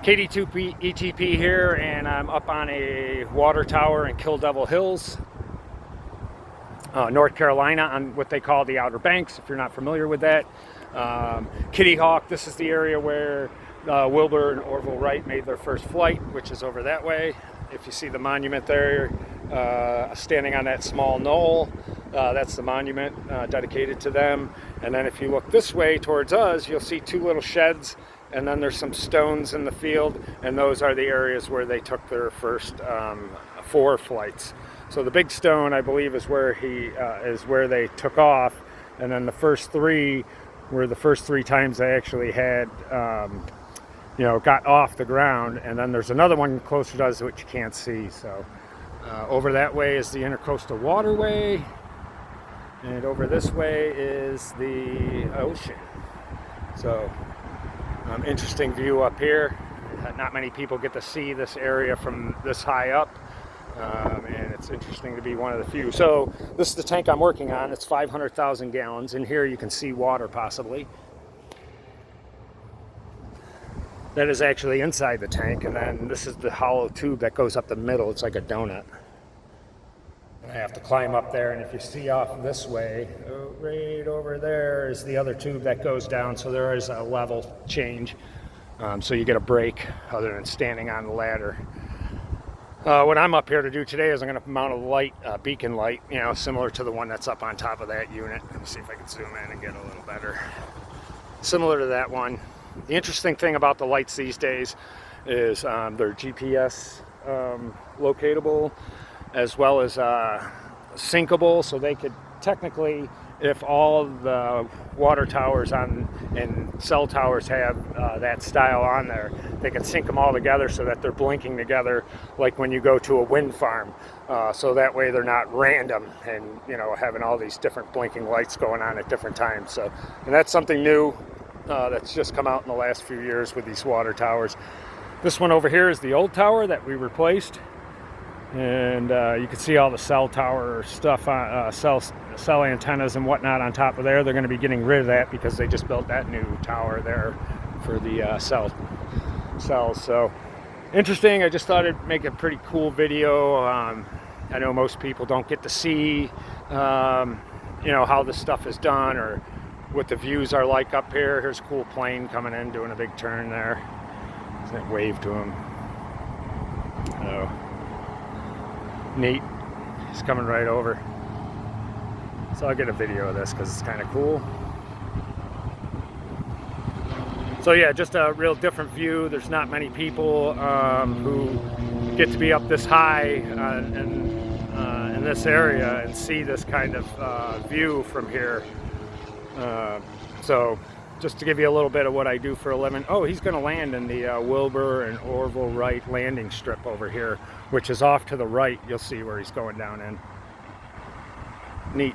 KD2 ETP here, and I'm up on a water tower in Kill Devil Hills, North Carolina, on what they call the Outer Banks, if you're not familiar with that. Kitty Hawk, this is the area where Wilbur and Orville Wright made their first flight, which is over that way. If you see the monument there, standing on that small knoll, that's the monument dedicated to them. And then if you look this way towards us, you'll see two little sheds, and then there's some stones in the field, and those are the areas where they took their first 4 flights. So the big stone, I believe, is where is where they took off, and then the first 3 were the first 3 times they actually had got off the ground. And then there's another one closer to us which you can't see. So over that way is the Intercoastal Waterway, and over this way is the ocean. So interesting view up here. Not many people get to see this area from this high up, and it's interesting to be one of the few. So this is the tank I'm working on. It's 500,000 gallons. In here you can see water possibly. That is actually inside the tank, and then this is the hollow tube that goes up the middle. It's like a donut. I have to climb up there, and if you see off this way, right over there is the other tube that goes down, so there is a level change. So you get a break other than standing on the ladder. What I'm up here to do today is I'm going to mount a light, beacon light, similar to the one that's up on top of that unit. Let me see if I can zoom in and get a little better. Similar to that one. The interesting thing about the lights these days is they're GPS locatable, as well as syncable, so they could technically, if all the water towers and cell towers have that style on there, they can sync them all together so that they're blinking together, like when you go to a wind farm. So that way they're not random and having all these different blinking lights going on at different times. So, and that's something new that's just come out in the last few years with these water towers. This one over here is the old tower that we replaced. And you can see all the cell tower stuff, cell antennas and whatnot on top of there. They're going to be getting rid of that because they just built that new tower there for the cells. So interesting. I just thought it'd make a pretty cool video. I know most people don't get to see, how this stuff is done or what the views are like up here. Here's a cool plane coming in, doing a big turn there. Wave to him. Neat. He's coming right over. So I'll get a video of this because it's kind of cool. So yeah, just a real different view. There's not many people who get to be up this high in this area and see this kind of view from here. So just to give you a little bit of what I do for a living. Oh, he's going to land in the Wilbur and Orville Wright landing strip over here, which is off to the right. You'll see where he's going down in. Neat.